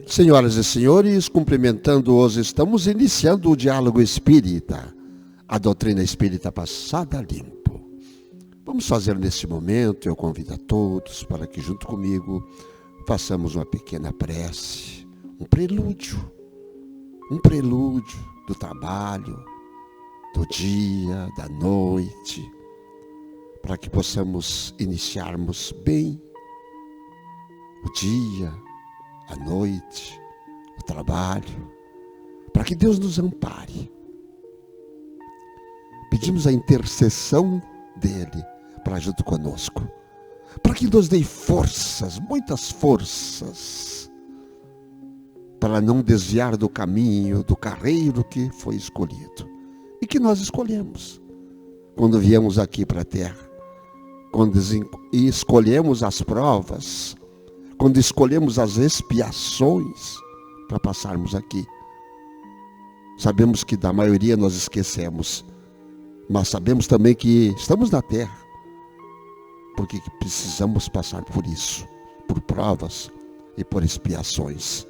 Senhoras e senhores, cumprimentando-os, estamos iniciando o diálogo espírita, a doutrina espírita passada limpo. Vamos fazer nesse momento, eu convido a todos para que junto comigo façamos uma pequena prece, um prelúdio do trabalho, do dia, da noite, para que possamos iniciarmos bem o dia, a noite, o trabalho, para que Deus nos ampare. Pedimos a intercessão dele para junto conosco, para que nos dê forças, muitas forças, para não desviar do caminho, do carreiro que foi escolhido e que nós escolhemos quando viemos aqui para a terra, quando escolhemos as provas, quando escolhemos as expiações para passarmos aqui. Sabemos que da maioria nós esquecemos, mas sabemos também que estamos na terra, porque precisamos passar por isso, por provas e por expiações,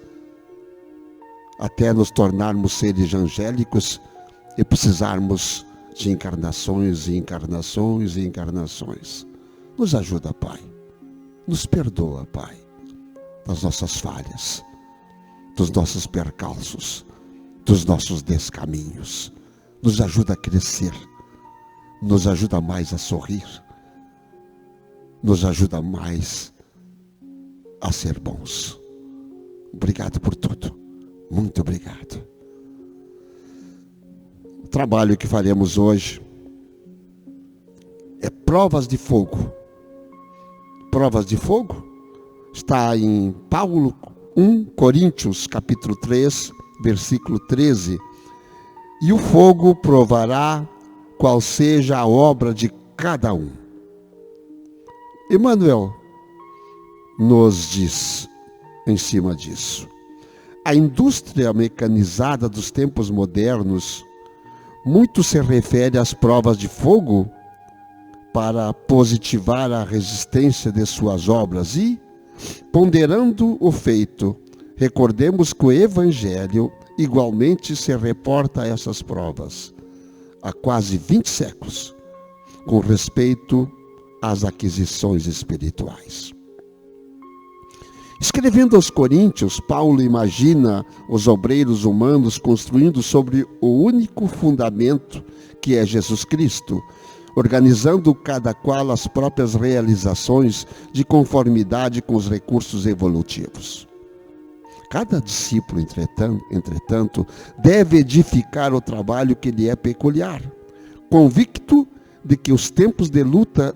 até nos tornarmos seres angélicos e precisarmos de encarnações e encarnações e encarnações. Nos ajuda, Pai. Nos perdoa, Pai, das nossas falhas, dos nossos percalços, dos nossos descaminhos. Nos ajuda a crescer, nos ajuda mais a sorrir, nos ajuda mais a ser bons. Obrigado por tudo, muito obrigado. O trabalho que faremos hoje é provas de fogo. Provas de fogo está em Paulo 1 Coríntios, capítulo 3, versículo 13. E o fogo provará qual seja a obra de cada um. Emmanuel nos diz em cima disso: a indústria mecanizada dos tempos modernos muito se refere às provas de fogo para positivar a resistência de suas obras e, ponderando o feito, recordemos que o Evangelho igualmente se reporta a essas provas há quase 20 séculos, com respeito às aquisições espirituais. Escrevendo aos Coríntios, Paulo imagina os obreiros humanos construindo sobre o único fundamento que é Jesus Cristo, organizando cada qual as próprias realizações de conformidade com os recursos evolutivos. Cada discípulo, entretanto, deve edificar o trabalho que lhe é peculiar, convicto de que os tempos de luta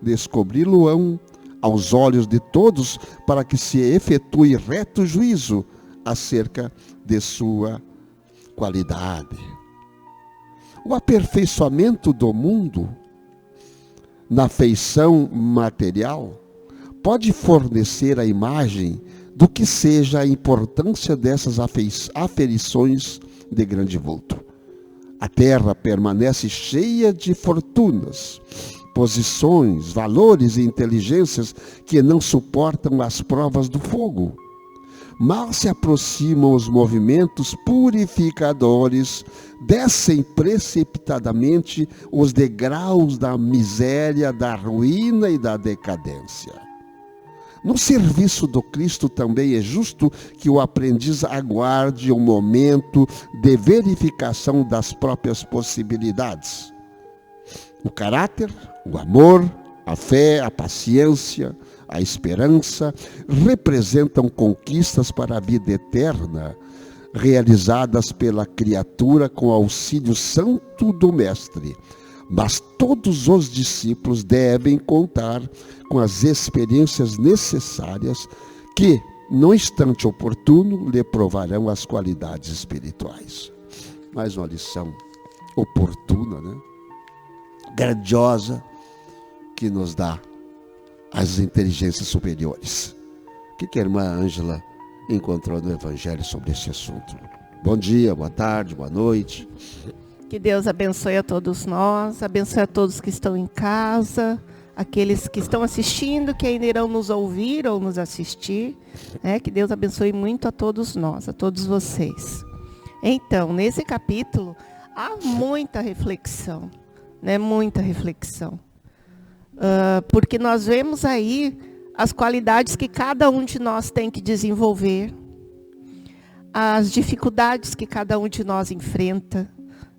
descobri-lo-ão aos olhos de todos, para que se efetue reto juízo acerca de sua qualidade. O aperfeiçoamento do mundo na feição material pode fornecer a imagem do que seja a importância dessas aferições de grande vulto. A terra permanece cheia de fortunas, posições, valores e inteligências que não suportam as provas do fogo. Mal se aproximam os movimentos purificadores, descem precipitadamente os degraus da miséria, da ruína e da decadência. No serviço do Cristo também é justo que o aprendiz aguarde um momento de verificação das próprias possibilidades. O caráter, o amor, a fé, a paciência, a esperança representam conquistas para a vida eterna, realizadas pela criatura com auxílio santo do Mestre. Mas todos os discípulos devem contar com as experiências necessárias que, no instante oportuno, lhe provarão as qualidades espirituais. Mais uma lição oportuna, né? Grandiosa, que nos dá as inteligências superiores. O que a irmã Ângela encontrou no Evangelho sobre esse assunto? Bom dia, boa tarde, boa noite. Que Deus abençoe a todos nós, abençoe a todos que estão em casa, aqueles que estão assistindo, que ainda irão nos ouvir ou nos assistir, né? Que Deus abençoe muito a todos nós, a todos vocês. Então, nesse capítulo, há muita reflexão, né? Muita reflexão. Porque nós vemos aí as qualidades que cada um de nós tem que desenvolver, as dificuldades que cada um de nós enfrenta,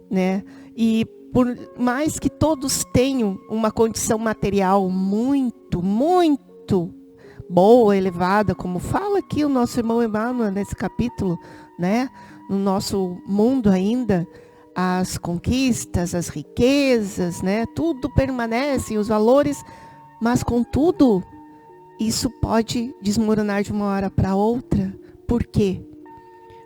né? E por mais que todos tenham uma condição material muito, muito boa, elevada, como fala aqui o nosso irmão Emmanuel nesse capítulo, né? No nosso mundo ainda, as conquistas, as riquezas, né? Tudo permanece, os valores, mas contudo, isso pode desmoronar de uma hora para outra. Por quê?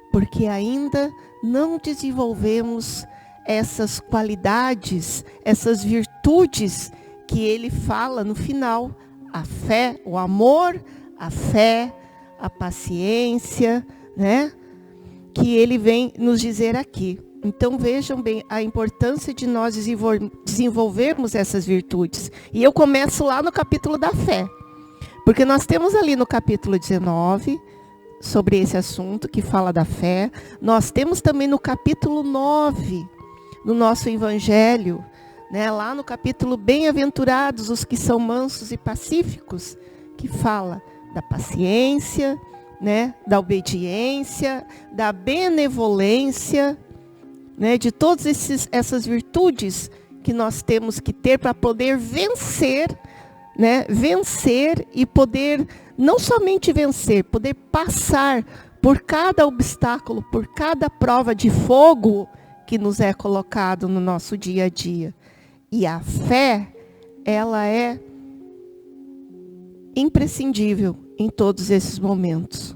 Porque ainda não desenvolvemos essas qualidades, essas virtudes que ele fala no final. A fé, o amor, a fé, a paciência, né? Que ele vem nos dizer aqui. Então vejam bem a importância de nós desenvolvermos essas virtudes. E eu começo lá no capítulo da fé. Porque nós temos ali no capítulo 19, sobre esse assunto que fala da fé. Nós temos também no capítulo 9, no nosso evangelho, né, lá no capítulo Bem-aventurados os que são mansos e pacíficos, que fala da paciência, né, da obediência, da benevolência, né, de todas essas virtudes que nós temos que ter para poder vencer, né, vencer e poder, não somente vencer, poder passar por cada obstáculo, por cada prova de fogo que nos é colocado no nosso dia a dia. E a fé, ela é imprescindível em todos esses momentos.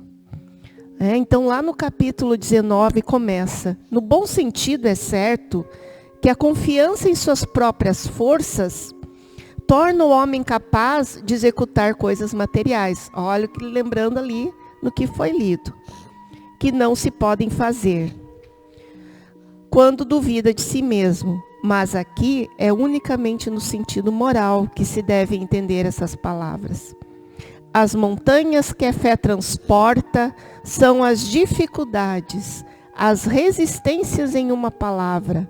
Então lá no capítulo 19 começa, no bom sentido é certo, que a confiança em suas próprias forças torna o homem capaz de executar coisas materiais. Olha, lembrando ali no que foi lido, que não se podem fazer quando duvida de si mesmo. Mas aqui é unicamente no sentido moral que se deve entender essas palavras. As montanhas que a fé transporta são as dificuldades, as resistências em uma palavra,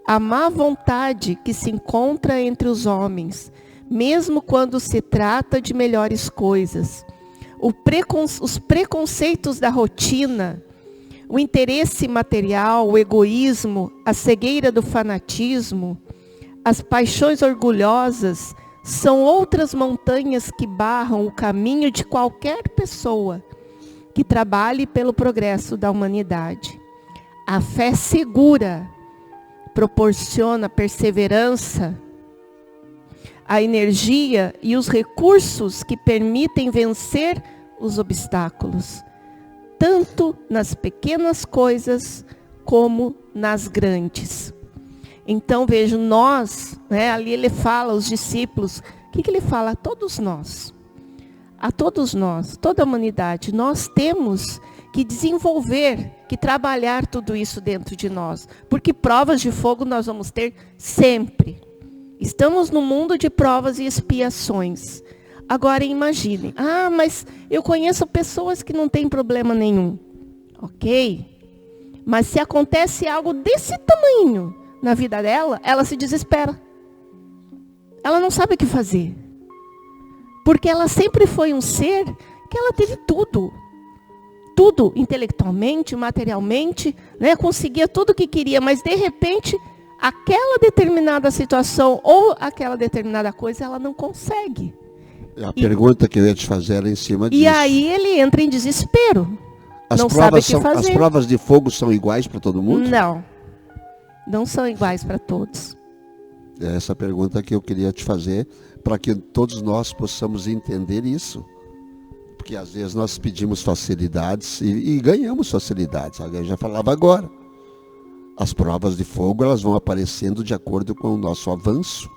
a má vontade que se encontra entre os homens, mesmo quando se trata de melhores coisas, os preconceitos da rotina, o interesse material, o egoísmo, a cegueira do fanatismo, as paixões orgulhosas, são outras montanhas que barram o caminho de qualquer pessoa que trabalhe pelo progresso da humanidade. A fé segura proporciona perseverança, a energia e os recursos que permitem vencer os obstáculos, tanto nas pequenas coisas como nas grandes. Então vejo nós, né, ali ele fala, os discípulos, o que ele fala? A todos nós, toda a humanidade, nós temos que desenvolver, que trabalhar tudo isso dentro de nós, porque provas de fogo nós vamos ter sempre. Estamos no mundo de provas e expiações. Agora imaginem, mas eu conheço pessoas que não têm problema nenhum. Ok, mas se acontece algo desse tamanho na vida dela, ela se desespera. Ela não sabe o que fazer. Porque ela sempre foi um ser que ela teve tudo. Tudo, intelectualmente, materialmente, né? Conseguia tudo o que queria, mas de repente, aquela determinada situação ou aquela determinada coisa, ela não consegue. A pergunta que eu ia te fazer era em cima disso. E aí ele entra em desespero. Não sabe o que fazer. As provas de fogo são iguais para todo mundo? Não são iguais para todos. É essa pergunta que eu queria te fazer, para que todos nós possamos entender isso. Porque às vezes nós pedimos facilidades e ganhamos facilidades. Alguém já falava agora. As provas de fogo, elas vão aparecendo de acordo com o nosso avanço.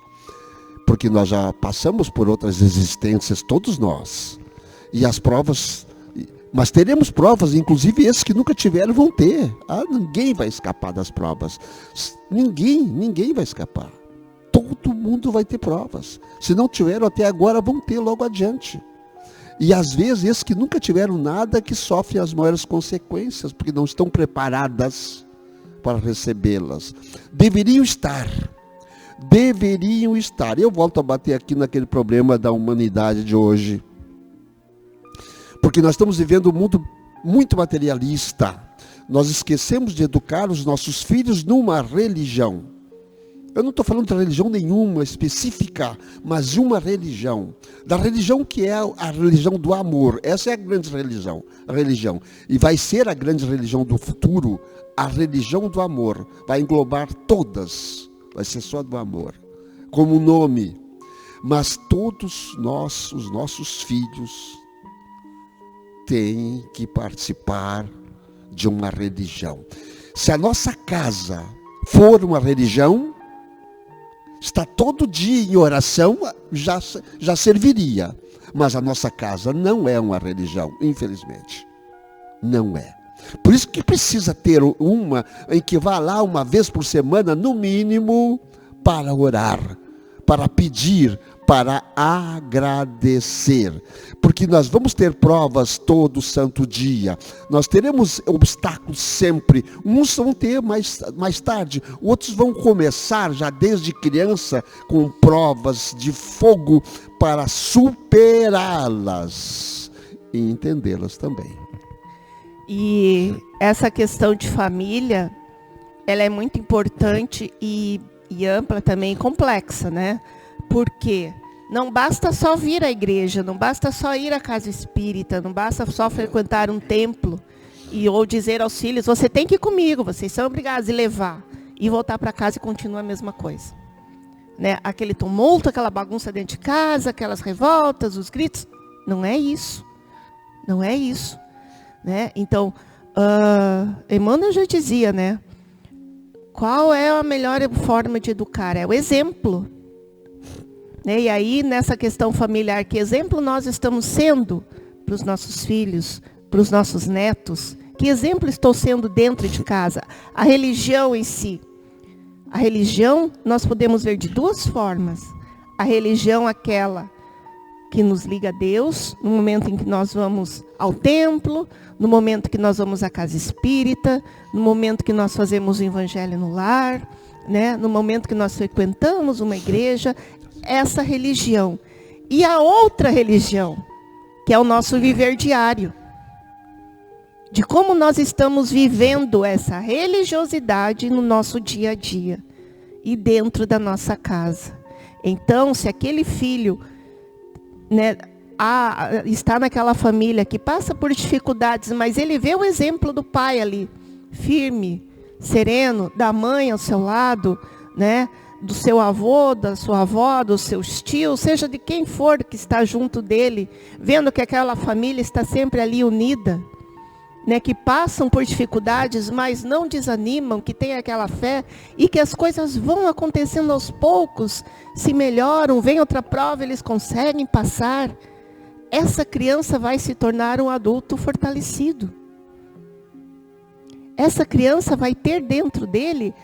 Porque nós já passamos por outras existências, todos nós. E as provas... Mas teremos provas, inclusive esses que nunca tiveram vão ter. Ninguém vai escapar das provas. Ninguém vai escapar. todo mundo vai ter provas. Se não tiveram até agora, vão ter logo adiante. E às vezes, esses que nunca tiveram nada, que sofrem as maiores consequências, porque não estão preparadas para recebê-las. Deveriam estar. Eu volto a bater aqui naquele problema da humanidade de hoje. Porque nós estamos vivendo um mundo muito materialista. Nós esquecemos de educar os nossos filhos numa religião. Eu não estou falando de religião nenhuma específica, mas de uma religião. Da religião que é a religião do amor. Essa é a grande religião. E vai ser a grande religião do futuro, a religião do amor. Vai englobar todas. Vai ser só do amor. Como nome. Mas todos nós, os nossos filhos, têm que participar de uma religião. Se a nossa casa for uma religião, está todo dia em oração, já serviria. Mas a nossa casa não é uma religião, infelizmente. Não é. Por isso que precisa ter uma em que vá lá uma vez por semana, no mínimo, para orar, para pedir, para agradecer. Porque nós vamos ter provas todo santo dia. Nós teremos obstáculos sempre. Uns vão ter mais tarde. Outros vão começar já desde criança com provas de fogo para superá-las e entendê-las também. E essa questão de família, ela é muito importante e ampla também, complexa, né? Porque não basta só vir à igreja, não basta só ir à casa espírita, não basta só frequentar um templo ou dizer aos filhos, você tem que ir comigo, vocês são obrigados a levar. E voltar para casa e continua a mesma coisa. Né? Aquele tumulto, aquela bagunça dentro de casa, aquelas revoltas, os gritos. Não é isso. Não é isso. Né? Então, Emmanuel já dizia, né? Qual é a melhor forma de educar? É o exemplo. Né? E aí, nessa questão familiar, que exemplo nós estamos sendo para os nossos filhos, para os nossos netos? Que exemplo estou sendo dentro de casa? A religião em si. A religião nós podemos ver de duas formas. A religião, aquela que nos liga a Deus, no momento em que nós vamos ao templo, no momento que nós vamos à casa espírita, no momento que nós fazemos o evangelho no lar, né? No momento que nós frequentamos uma igreja, essa religião. E a outra religião, que é o nosso viver diário. De como nós estamos vivendo essa religiosidade no nosso dia a dia e dentro da nossa casa. Então, se aquele filho, né, está naquela família que passa por dificuldades, mas ele vê o exemplo do pai ali, firme, sereno, da mãe ao seu lado, né, do seu avô, da sua avó, dos seus tios, seja de quem for que está junto dele, vendo que aquela família está sempre ali unida, né, que passam por dificuldades, mas não desanimam, que tem aquela fé e que as coisas vão acontecendo aos poucos, se melhoram, vem outra prova, eles conseguem passar. Essa criança vai se tornar um adulto fortalecido. Essa criança vai ter dentro dele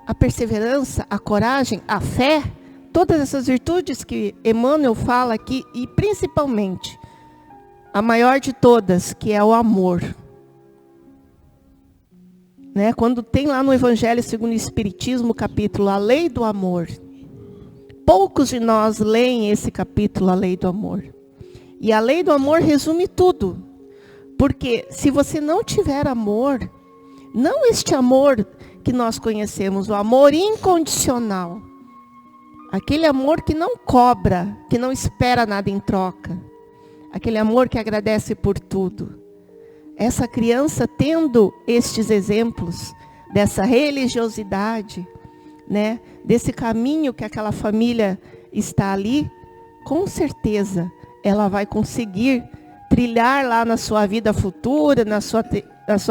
a perseverança, a coragem, a fé, todas essas virtudes que Emmanuel fala aqui, e principalmente, a maior de todas, que é o amor. Né? Quando tem lá no Evangelho segundo o Espiritismo, o capítulo A Lei do Amor. Poucos de nós leem esse capítulo, A Lei do Amor. E a Lei do Amor resume tudo. Porque se você não tiver amor, não este amor que nós conhecemos, o amor incondicional, aquele amor que não cobra, que não espera nada em troca, aquele amor que agradece por tudo. Essa criança tendo estes exemplos dessa religiosidade, né, desse caminho que aquela família está ali, com certeza ela vai conseguir trilhar lá na sua vida futura, na sua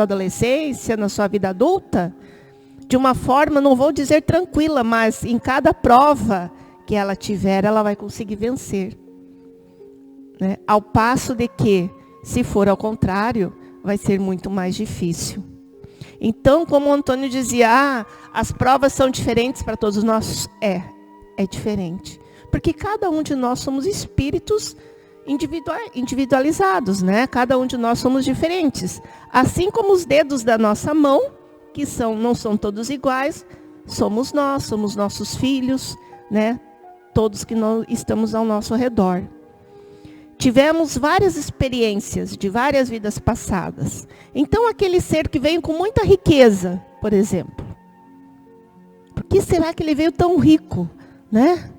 adolescência, na sua vida adulta, de uma forma, não vou dizer tranquila, mas em cada prova que ela tiver, ela vai conseguir vencer. Né? Ao passo de que, se for ao contrário, vai ser muito mais difícil. Então, como o Antônio dizia, as provas são diferentes para todos nós. É é diferente. Porque cada um de nós somos espíritos individualizados, né? Cada um de nós somos diferentes. Assim como os dedos da nossa mão, que não são todos iguais, somos nós, somos nossos filhos, né? Todos que estamos ao nosso redor. Tivemos várias experiências de várias vidas passadas. Então, aquele ser que veio com muita riqueza, por exemplo. Por que será que ele veio tão rico, né?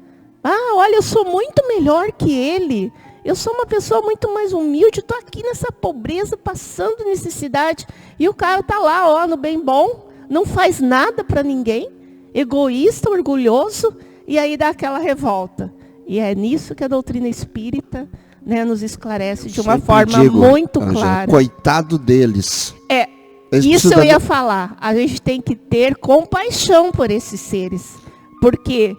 Ah, olha, eu sou muito melhor que ele. Eu sou uma pessoa muito mais humilde. Estou aqui nessa pobreza, passando necessidade. E o cara está lá, ó, no bem bom. Não faz nada para ninguém. Egoísta, orgulhoso. E aí dá aquela revolta. E é nisso que a doutrina espírita, né, nos esclarece de uma forma muito clara. Coitado deles. Isso eu ia falar. A gente tem que ter compaixão por esses seres. Porque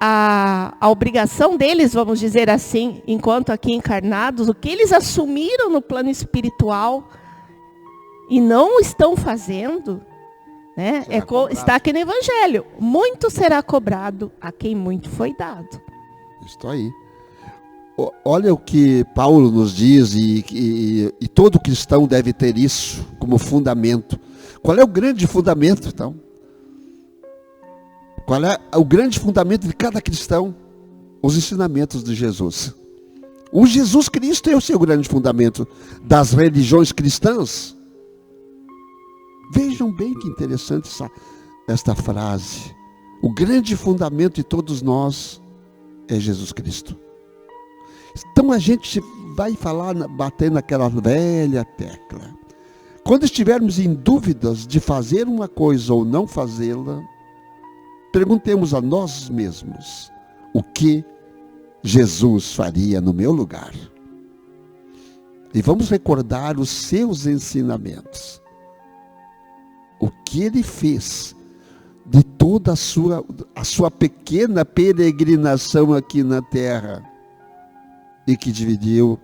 a obrigação deles, vamos dizer assim, enquanto aqui encarnados, o que eles assumiram no plano espiritual e não estão fazendo, né, está aqui no Evangelho. Muito será cobrado a quem muito foi dado. Estou aí. Olha o que Paulo nos diz, e todo cristão deve ter isso como fundamento. Qual é o grande fundamento, então? Qual é o grande fundamento de cada cristão? Os ensinamentos de Jesus. O Jesus Cristo é o seu grande fundamento das religiões cristãs. Vejam bem que interessante esta frase. O grande fundamento de todos nós é Jesus Cristo. Então a gente vai bater naquela velha tecla. Quando estivermos em dúvidas de fazer uma coisa ou não fazê-la, perguntemos a nós mesmos: o que Jesus faria no meu lugar? E vamos recordar os seus ensinamentos. O que ele fez de toda a sua pequena peregrinação aqui na terra, e que dividiu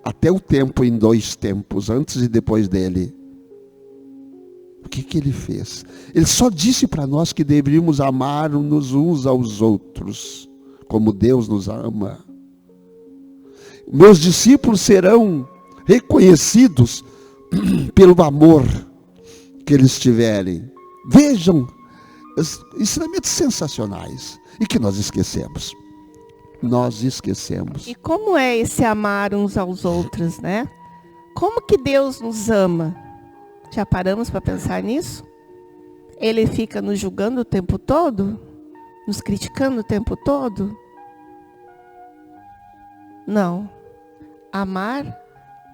até o tempo em 2 tempos, antes e depois dele. O que ele fez? Ele só disse para nós que deveríamos amar-nos uns aos outros, como Deus nos ama. Meus discípulos serão reconhecidos pelo amor que eles tiverem. Vejam, ensinamentos sensacionais, e que nós esquecemos. Nós esquecemos. E como é esse amar uns aos outros, né? Como que Deus nos ama? Já paramos para pensar nisso? Ele fica nos julgando o tempo todo? Nos criticando o tempo todo? Não. Amar,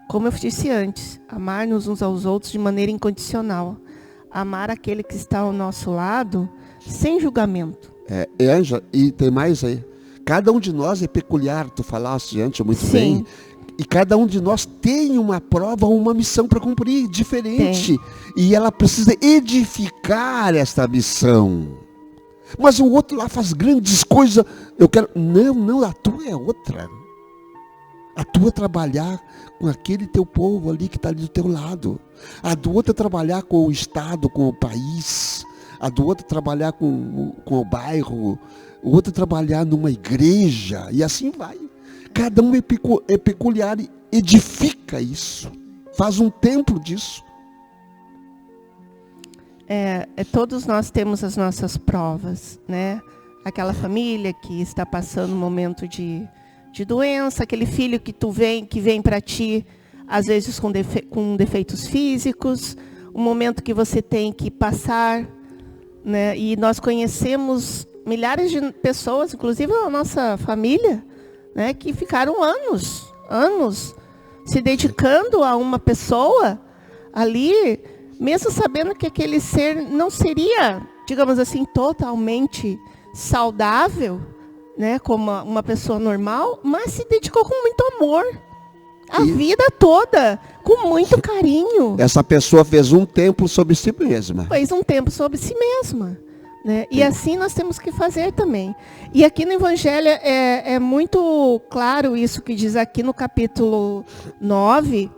como eu disse antes, amar-nos uns aos outros de maneira incondicional. Amar aquele que está ao nosso lado sem julgamento. Ângela, e tem mais aí. Cada um de nós é peculiar, tu falaste antes muito bem. E cada um de nós tem uma prova ou uma missão para cumprir, diferente. E ela precisa edificar esta missão. Mas o outro lá faz grandes coisas. Eu quero... Não, a tua é outra. A tua é trabalhar com aquele teu povo ali que está ali do teu lado. A do outro é trabalhar com o Estado, com o país. A do outro é trabalhar com o bairro. O outro é trabalhar numa igreja. E assim vai. Cada um é peculiar e edifica isso. Faz um templo disso. Todos nós temos as nossas provas, né? Aquela família que está passando um momento de doença, aquele filho que vem para ti, às vezes com defeitos físicos, um momento que você tem que passar, né? E nós conhecemos milhares de pessoas, inclusive a nossa família, né, que ficaram anos se dedicando a uma pessoa ali, mesmo sabendo que aquele ser não seria, digamos assim, totalmente saudável, né, como uma pessoa normal, mas se dedicou com muito amor. A vida toda, com muito carinho. Essa pessoa fez um templo sobre si mesma. Fez um templo sobre si mesma. Né? E assim nós temos que fazer também. E aqui no Evangelho é muito claro isso que diz aqui no capítulo 9,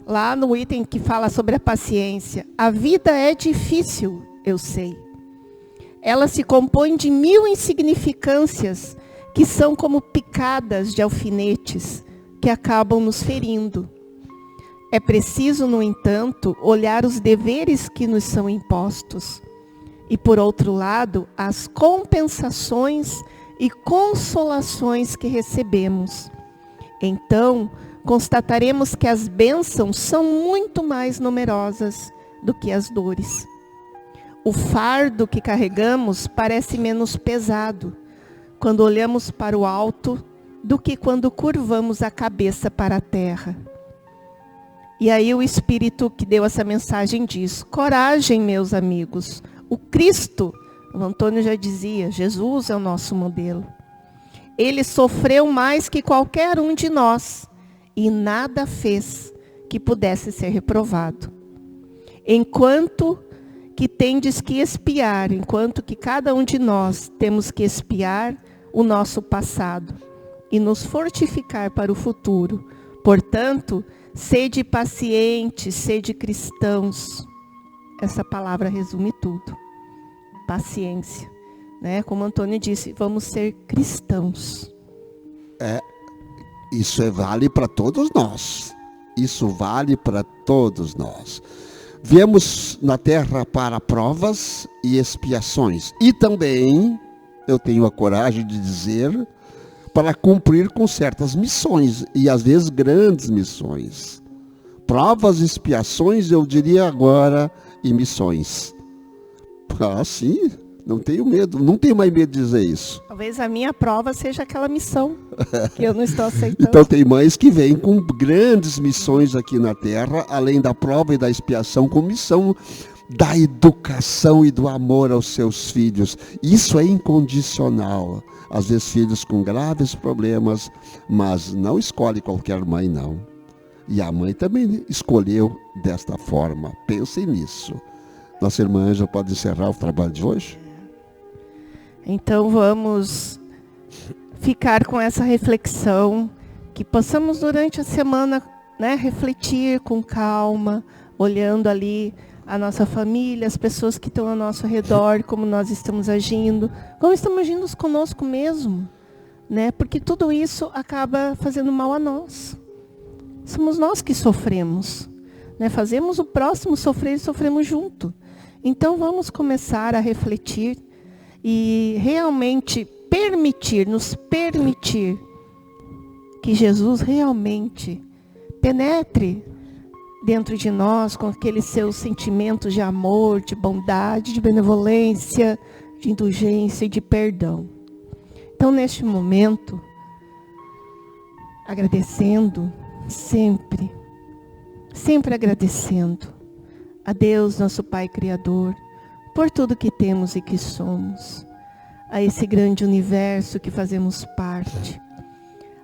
lá no item que fala sobre a paciência. A vida é difícil, eu sei. ela se compõe de 1000 insignificâncias que são como picadas de alfinetes que acabam nos ferindo. É preciso, no entanto, olhar os deveres que nos são impostos e, por outro lado, as compensações e consolações que recebemos. Então, constataremos que as bênçãos são muito mais numerosas do que as dores. O fardo que carregamos parece menos pesado quando olhamos para o alto do que quando curvamos a cabeça para a terra. E aí o Espírito que deu essa mensagem diz: coragem, meus amigos. O Cristo, o Antônio já dizia, Jesus é o nosso modelo. Ele sofreu mais que qualquer um de nós e nada fez que pudesse ser reprovado. Enquanto que tendes que expiar, enquanto que cada um de nós temos que expiar o nosso passado e nos fortificar para o futuro. Portanto, sede pacientes, sede cristãos. Essa palavra resume tudo. Paciência. Né? Como Antônio disse, vamos ser cristãos. Isso vale para todos nós. Isso vale para todos nós. Viemos na terra para provas e expiações. E também, eu tenho a coragem de dizer, para cumprir com certas missões. E às vezes grandes missões. Provas, expiações, eu diria agora, e missões. Sim, não tenho medo, não tenho mais medo de dizer isso. Talvez a minha prova seja aquela missão que eu não estou aceitando. Então tem mães que vêm com grandes missões aqui na terra, além da prova e da expiação, com missão da educação e do amor aos seus filhos. Isso é incondicional. Às vezes filhos com graves problemas, mas não escolhe qualquer mãe, não. E a mãe também escolheu desta forma. Pensem nisso. Nossa irmã já pode encerrar o trabalho de hoje? Então vamos ficar com essa reflexão, que possamos durante a semana, né, refletir com calma, olhando ali a nossa família, as pessoas que estão ao nosso redor, como nós estamos agindo, como estamos agindo conosco mesmo, né? Porque tudo isso acaba fazendo mal a nós. Somos nós que sofremos, né? Fazemos o próximo sofrer e sofremos junto. Então vamos começar a refletir e realmente nos permitir que Jesus realmente penetre dentro de nós com aqueles seus sentimentos de amor, de bondade, de benevolência, de indulgência e de perdão. Então, neste momento, agradecendo sempre agradecendo a Deus, nosso Pai Criador, por tudo que temos e que somos, a esse grande universo que fazemos parte,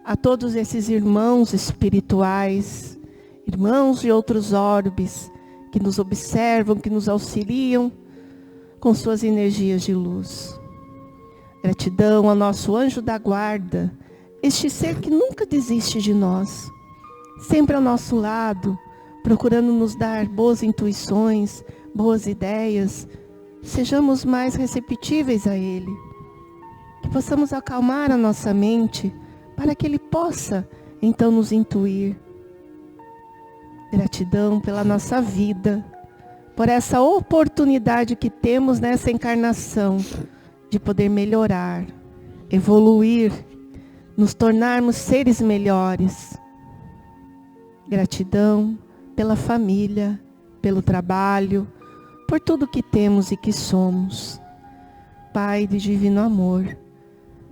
a todos esses irmãos espirituais, irmãos de outros orbes, que nos observam, que nos auxiliam com suas energias de luz. Gratidão ao nosso anjo da guarda, este ser que nunca desiste de nós, sempre ao nosso lado, procurando nos dar boas intuições, boas ideias. Sejamos mais receptíveis a Ele. Que possamos acalmar a nossa mente para que Ele possa, então, nos intuir. Gratidão pela nossa vida, por essa oportunidade que temos nessa encarnação de poder melhorar, evoluir, nos tornarmos seres melhores. Gratidão pela família, pelo trabalho, por tudo que temos e que somos. Pai de divino amor,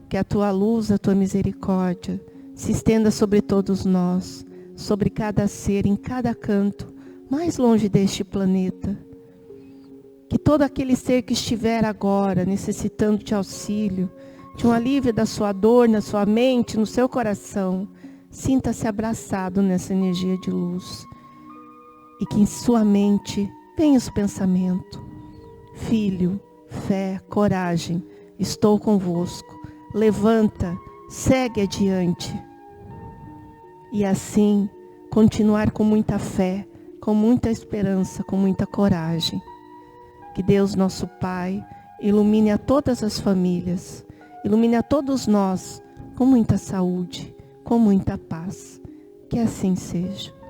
que a Tua luz, a Tua misericórdia se estenda sobre todos nós, sobre cada ser, em cada canto, mais longe deste planeta. Que todo aquele ser que estiver agora necessitando de auxílio, de um alívio da sua dor, na sua mente, no seu coração, sinta-se abraçado nessa energia de luz. E que em sua mente venha os pensamentos: filho, fé, coragem, estou convosco. Levanta, segue adiante. E assim, continuar com muita fé, com muita esperança, com muita coragem. Que Deus, nosso Pai, ilumine a todas as famílias, ilumine a todos nós com muita saúde, com muita paz. Que assim seja.